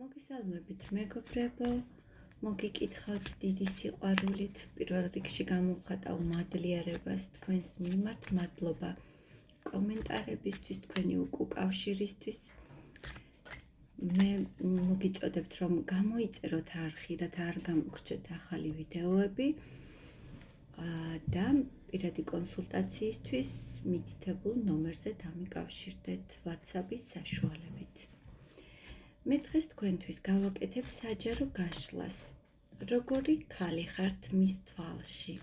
მოგესალმებით მეგობრებო, მოგიკითხავთ დიდი სიყვარულით, პირველ რიგში გამოვხატავ მადლიერებას თქვენს მიმართ, მადლობა კომენტარებისთვის, თქვენი უკავშირისთვის. მე მოგიწოდებთ, რომ გამოიწეროთ არხი, რათა არ გამოგრჩეთ ახალი ვიდეოები და პირადი კონსულტაციისთვის მითითებულ ნომერზე დამიკავშირდეთ WhatsApp-ის საშუალებით. მე დღეს თქვენთვის გავაკეთებ საჯარო გაშლას. როგორი ქალი ხართ მის თვალში?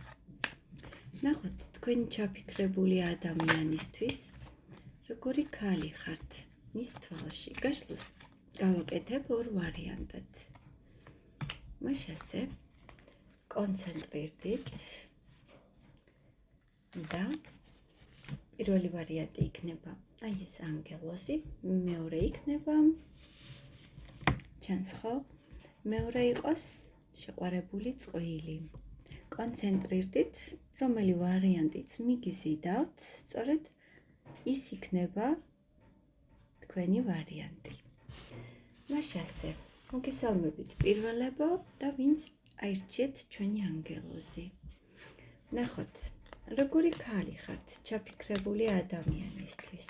ნახოთ თქვენი ჩაფიქრებული ადამიანისთვის, როგორი ქალი ხართ მის თვალში. გაშლას გავაკეთებ ორ ვარიანტად. მაშასე კონცენტრირდით და პირველი ვარიანტი იქნება აი ეს ანგელოზი, მეორე იქნება ჩანს ხო? მეორე იყოს შეყვარებული წყვილი. კონცენტრირდით, რომელი ვარიანტიც მიგიზიდავთ, სწორედ ის იქნება თქვენი ვარიანტი. მაშასე, მოგესალმებით პირველებო და ვინც აირჩიეთ ჩვენი ანგელოზი. ნახოთ, როგორი ქალი ხართ ჩაფიქრებული ადამიანისთვის.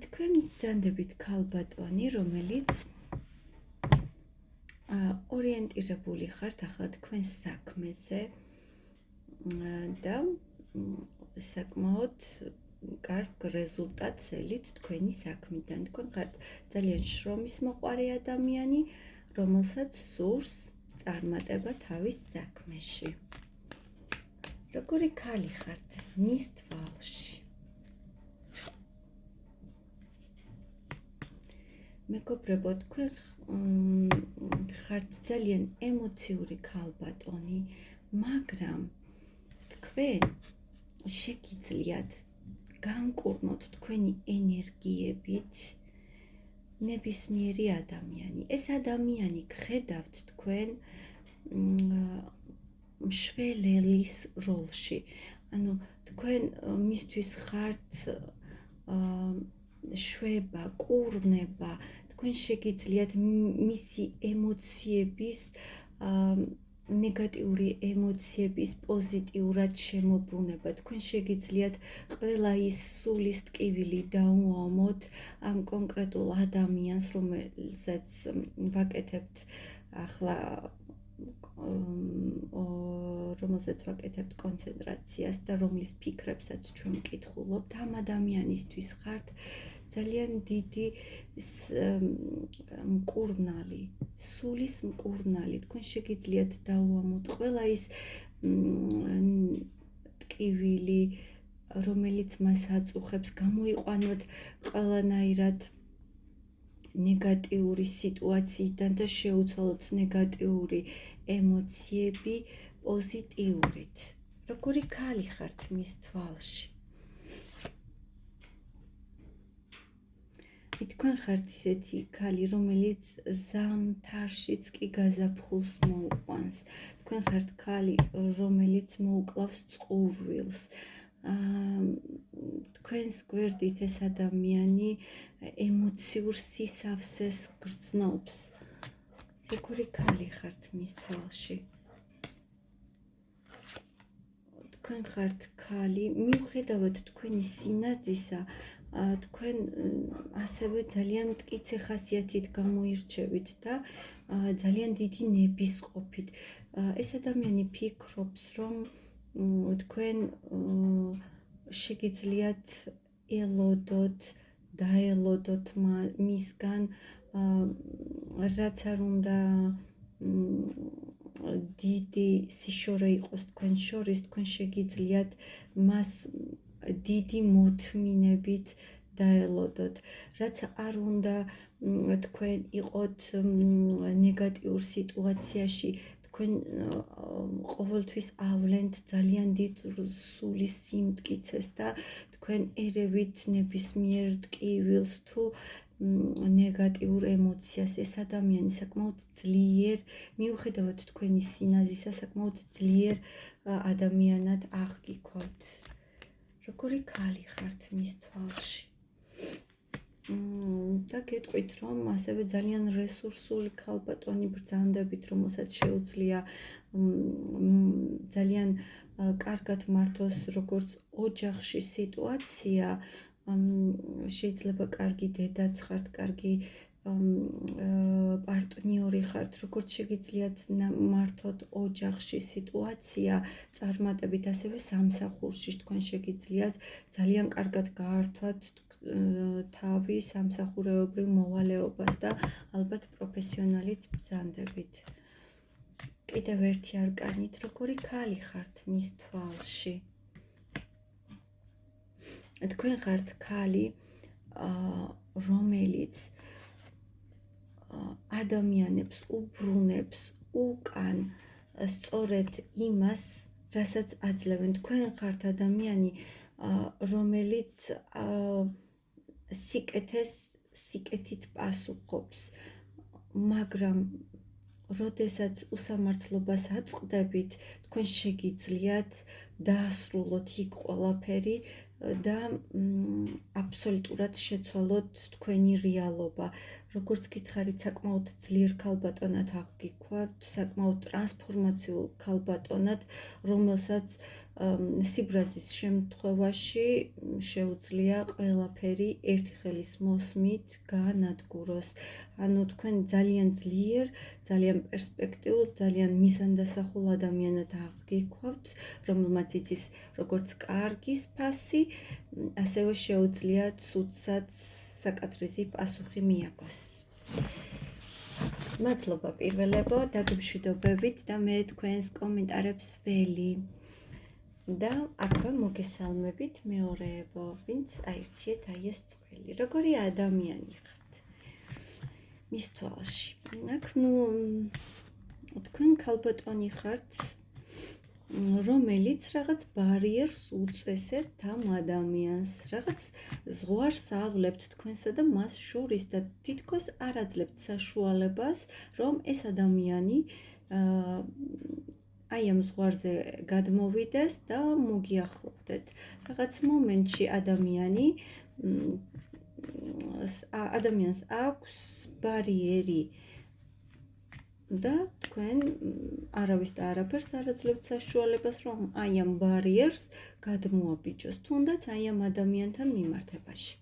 თქვენ ბრძანდებით ქალბატონი, რომელიც ორიენტირებული ხართ ახლა თქვენს საქმეზე და საკმაოდ კარგ რეზულტატს ელით თქვენი საქმიდან. თქვენ ხართ ძალიან შრომის მოყვარე ადამიანი, რომელსაც სურს წარმატება თავის საქმეში. როგორი ქალი ხართ მის თვალში? მეგობრებო, თქვენ ხართ ძალიან ემოციური ქალბატონი, მაგრამ თქვენ შეგიძლიათ განკურნოთ თქვენი ენერგიებით ნებისმიერი ადამიანი. ეს ადამიანი გხედავთ თქვენ მშველელის როლში. ანუ თქვენ მისთვის ხართ შვება, კურნება, თქვენ შეგიძლიათ მისი ემოციების ნეგატიური ემოციების პოზიტიურად შემოbrunება. თქვენ შეგიძლიათ ყველა ის სულის ტკივილი დაუამოთ ამ კონკრეტულ ადამიანს, რომელსაც ვაკეთებთ ახლა რომელსაც ვაკეთებთ კონცენტრაციას და რომლის ფიქრებსაც ჩვენ ვკითხულობთ, ამ ადამიანისთვის ხართ ძალიან დიდი მკურნალი, სულის მკურნალი. თქვენ შეგიძლიათ დაუამოთ ყველა ის ტკივილი, რომელიც მას აწუხებს, გამოიყვანოთ ყველანაირად ნეგატიური სიტუაციიდან და შეუცვალოთ ნეგატიური ემოციები პოზიტიურით. როგორი ქალი ხართ მის თვალში? თქვენ ხართ ისეთი ქალი, რომელიც ზამთარშიც კი გაზაფხულს მოუყვანს. თქვენ ხართ ქალი, რომელიც მოუკლავს წყურვილს. თქვენს გვერდით ეს ადამიანი ემოციურ სისავსეს გრძნობს. როგორი ქალი ხართ მის თვალში? თქვენ ხართ ქალი, მიუხედავად თქვენი სინაზისა, თქვენ ასევე ძალიან მტკიცე ხასიათით გამოირჩევით და ძალიან დიდი ნებისყოფით. ეს ადამიანი ფიქრობს, რომ თქვენ შეგიძლიათ ელოდოთ, დაელოდოთ მისგან, რაც არ უნდა დიდი სიშორე იყოს თქვენ შორის, თქვენ შეგიძლიათ მას დიდი მოთმინებით დაელოდოთ. რაც არ უნდა თქვენ იყოთ ნეგატიურ სიტუაციაში, თქვენ ყოველთვის ავლენთ ძალიან დიდ სულის სიმტკიცეს და თქვენ ერევით ნებისმიერ ტკივილს თუ ნეგატიურ ემოციას. ეს ადამიანი საკმაოდ ძლიერ, მიუხედავად თქვენი სინაზისა, საკმაოდ ძლიერ ადამიანად აღგიქვთ. როგორი ქალი ხართ მის თვალში? და გეტყვით, რომ ასევე ძალიან რესურსული ქალბატონი ბრძანდებით, რომელსაც შეუძლია ძალიან კარგად მართოს როგორც ოჯახში სიტუაცია, შეიძლება კარგი დედაც ხართ, კარგი პარტნიორი ხართ, როგორც შეგიძლიათ მართოთ ოჯახში სიტუაცია, წარმატებით ასევე სამსახურში თქვენ შეგიძლიათ ძალიან კარგად გაართვათ თავი სამსახურეობრივ მოვალეობას და ალბათ პროფესიონალიც ბრძანდებით. კიდევ ერთი არკანით, როგორი ქალი ხართ მის თვალში. თქვენ ხართ ქალი, რომელიც ადამიანებს უბრუნებს უკან სწორედ იმას, რასაც აძლევენ. თქვენ ხართ ადამიანი, რომელიც სიკეთით პასუხობს, მაგრამ როდესაც უსამართლობას აწყდებით, თქვენ შეგიძლიათ დაასრულოთ იქ ყველაფერი და აბსოლუტურად შეცვალოთ თქვენი რეალობა. როგორც გითხარით, საკმაოდ ძლიერ ქალბატონად აღგიქვათ, საკმაოდ ტრანსფორმაციულ ქალბატონად, რომელსაც სიბრაზის შემთხვევაში შეუძლია ყველაფერი ერთი ხელის მოსმით გაანადგუროს. ანუ თქვენ ძალიან ძლიერ, ძალიან პერსპექტიულ, ძალიან მიზანდასახულ ადამიანად აღგიქვათ, რომელმაც იცის როგორც კარგის ფასი, ასევე შეუძლია ცუდსაც საკათრიზი პასუხი მიაგოს. მადლობა პირველებო, დაგემშვიდობებით და მე თქვენს კომენტარებს ველი. და აქვე მოგესალმებით მეორეებო, ვინც აირჩიეთ აი ეს წველი. როგორი ადამიანი ხართ მის თვალში? აქ თქვენ ქალბატონი ხართ, რომელიც რაღაც ბარიერს უწესებთ ამ ადამიანს, რაღაც ზღვარს ავლებთ თქვენსა და მას შორის და თითქოს არ აძლევთ საშუალებას, რომ ეს ადამიანი აი ამ ზღვარზე გადმოვიდეს და მოგიახლოვდეთ. რაღაც მომენტში ადამიანს აქვს ბარიერი და თქვენ არავის და არაფერს არ აძლევთ საშუალებას, რომ აი ამ ბარიერს გადმოაბიჯოს, თუნდაც აი ამ ადამიანთან მიმართებაში.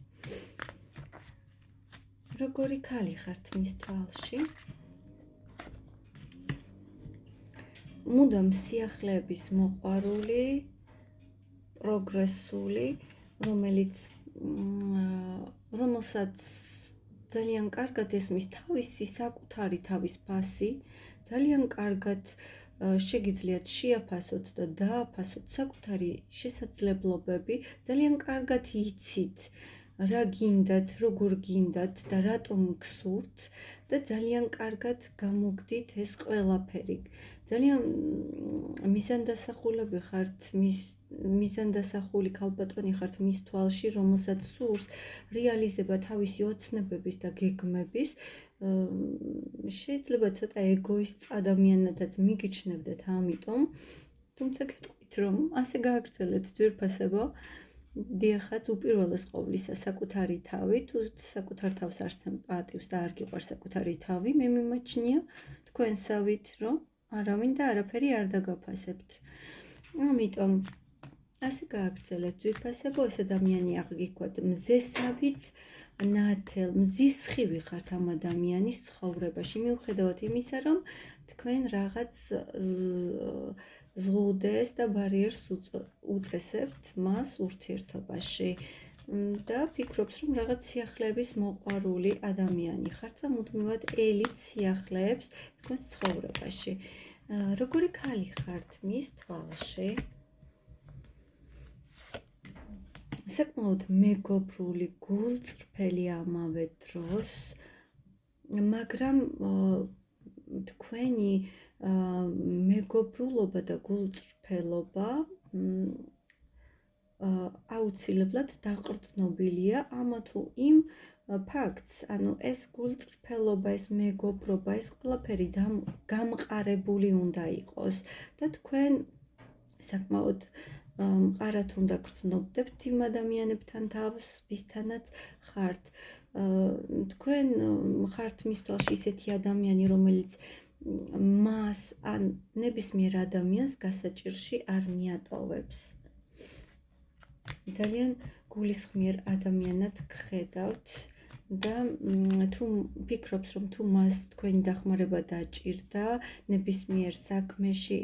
როგორი ქალი ხართ მის თვალში? მუდამ სიახლეების მოყვარული, პროგრესული, რომელსაც ძალიან კარგად ესმის თავისი საკუთარი თავის ფასი, ძალიან კარგად შეგიძლიათ შეაფასოთ და დააფასოთ საკუთარი შესაძლებლობები, ძალიან კარგად იცით, რა გინდათ, როგორ გინდათ და რატომ გსურთ და ძალიან კარგად გამოგდით ეს ყველაფერი. ძალიან მიზანდასახულები ხართ, მიზანდასახული ქალბატონი ხართ მის თვალში, რომელსაც სურს რეალიზება თავისი ოცნებების და გეგმების. შეიძლება ცოტა ეგოისტ ადამიანადაც მიგიჩნევდეთ ამიტომ, თუმცა გეტყვით, რომ ასე გააგრძელეთ ძვირფასებო. დიახაც, უპირველეს ყოვლისა საკუთარი თავი, თუ საკუთარ თავს არ პატივს და არ გიყვარს საკუთარი თავი, მე მიმაჩნია თქვენსავით, რომ არავინ და არაფერი არ დაგაფასებთ. ამიტომ ასე გააგრძელეთ ძვირფასებო, ეს ადამიანი აღგიქვათ მზესავით, ნათელ, მზისხივი ხართ ამ ადამიანის ცხოვრებაში, მიუხედავად იმისა, რომ თქვენ რაღაც ზღუდეს და ბარიერს უწესებთ მას ურთიერთობაში და ფიქრობთ, რომ რაღაც სიახლეების მოყვარული ადამიანი ხართ და მუდმივად ელით სიახლეებს თქვენს ცხოვრებაში. როგორი ქალი ხართ მის თვალში? საკმაოდ მეგობრული, გულწრფელი ამავე დროს, მაგრამ თქვენი მეგობრულობა და გულწრფელობა აუცილებლად დაყრდნობილია ამა თუ იმ ფაქტს, ანუ ეს გულწრფელობა, ეს მეგობრობა, ეს ყველაფერი გამყარებული უნდა იყოს და თქვენ საკმაოდ მყარად უნდა გრძნობდებთ იმ ადამიანებთან თავს, ვისთანაც ხართ. თქვენ ხართ მის თვალში ისეთი ადამიანი, რომელიც მას ან ნებისმიერ ადამიანს გასაჭირში არ მიატოვებს. ძალიან გულისხმიერ ადამიანად გხედავთ და თუ ფიქრობს, რომ თუ მას თქვენი დახმარება დაჭირდა ნებისმიერ საქმეში,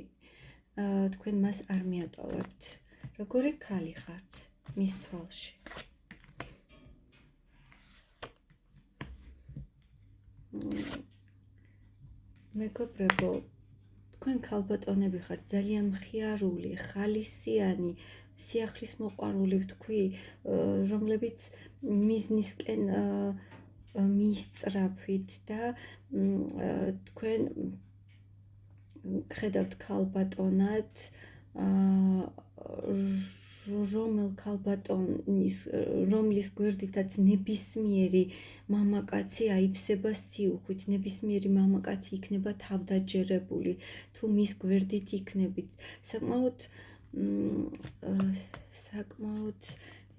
თქვენ მას არ მიატოვებთ. როგორი ქალი ხართ მის თვალში? მეგობრებო, თქვენ ქალბატონები ხართ ძალიან მხიარული, ხალისიანი, სიახლის მოყვარული ვთქვი, რომლებიც მიზნისკენ მისწრაფვით და თქვენ გხედავთ ქალბატონად, რომლის გვერდითაც ნებისმიერი მამაკაცი აივსება სიუხვით, ნებისმიერი მამაკაცი იქნება თავდაჯერებული, თუ მის გვერდით იქნებით. საკმაოდ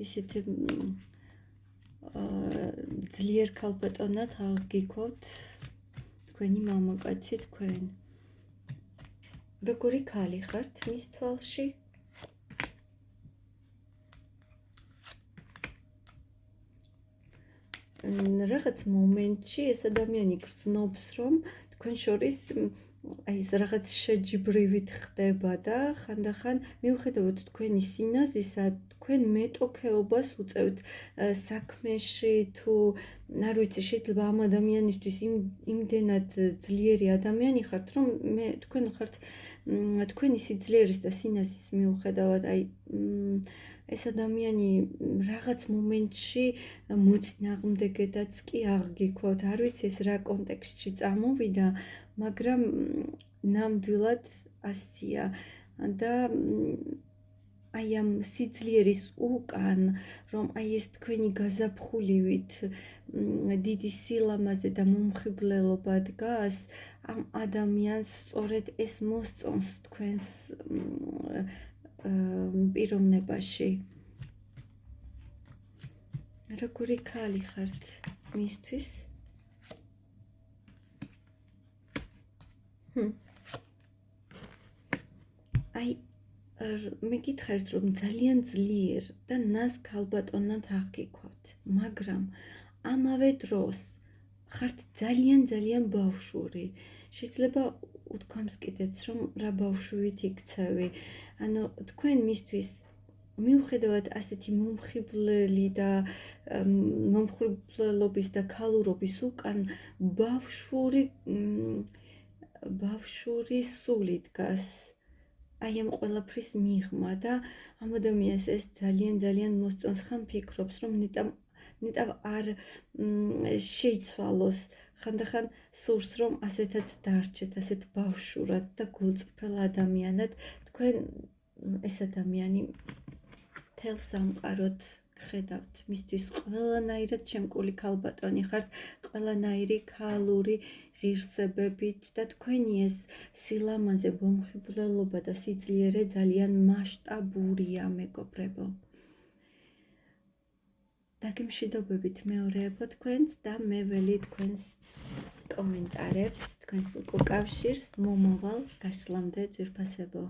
ისეთი ძლიერ ქალბატონად აღგიქოთ თქვენი მამაკაცი თქვენ. როგორი ქალი ხართ მის თვალში? რაღაც მომენტში ეს ადამიანი გრძნობს, რომ თქვენ შორის აი ეს რაღაც შეჯიბრივით ხდება და ხანდახან მიუხედავად თქვენი სინაზისა, თქვენ მეტოქეობას უწევთ საქმეში თუ არ ვიცი, შეიძლება ამ ადამიანისთვის იმდენად ძლიერი ადამიანი ხართ, რომ თქვენ ხართ თქვენი სიძლიერის და სინაზის მიუხედავად, აი ეს ადამიანი რაღაც მომენტში მოწინააღმდეგედაც კი აღგიქოთ. არ ვიცი ეს რა კონტექსტში წამოვიდა, მაგრამ ნამდვილად ასია და აი ამ სიძლიერის უკან, რომ აი ეს თქვენი გაზაფხულივით დიდი სილამაზე და მომხიბვლელობა დგას, ამ ადამიანს სწორედ ეს მოსწონს თქვენს პიროვნებაში. როგორი ქალი ხართ მისთვის? აი მეკითხარით, რომ ძალიან ძლიერ და ნაზ ქალბატონად აღგიქოთ, მაგრამ ამავე დროს ხართ ძალიან ბავშვური. შეიძლება უთქვამს კიდეც, რომ რა ბავშვივით იქცევი. ანუ თქვენ მისთვის მიუხედავად ასეთი მომხიბვლელი და მომხიბვლელობის და ქალურობის უკან ბავშვური სული დგას. აი ამ ყველაფრის მიღმა და ამ ადამიანს ეს ძალიან მოსწონს. ხან ფიქრობს, რომ ნეტავ არ შეიცვალოს, ხანდახან სურს, რომ ასეთად დარჩეთ, ასეთ ბავშვურად და გულწრფელ ადამიანად. თქვენ ეს ადამიანი მთელ სამყაროდ გხედავთ, მისთვის ყველანაირად შემკული ქალბატონი ხართ, ყველანაირი ქალური ღირსებებით და თქვენი ეს სილამაზე, მომხიბვლელობა და სიძლიერე ძალიან მასშტაბურია, მეგობრებო. დაგემშვიდობებით მეორეებო თქვენს და მე ველი თქვენს კომენტარებს, თქვენს უკავშირს მომავალ გაშლამდე ძვირფასებო.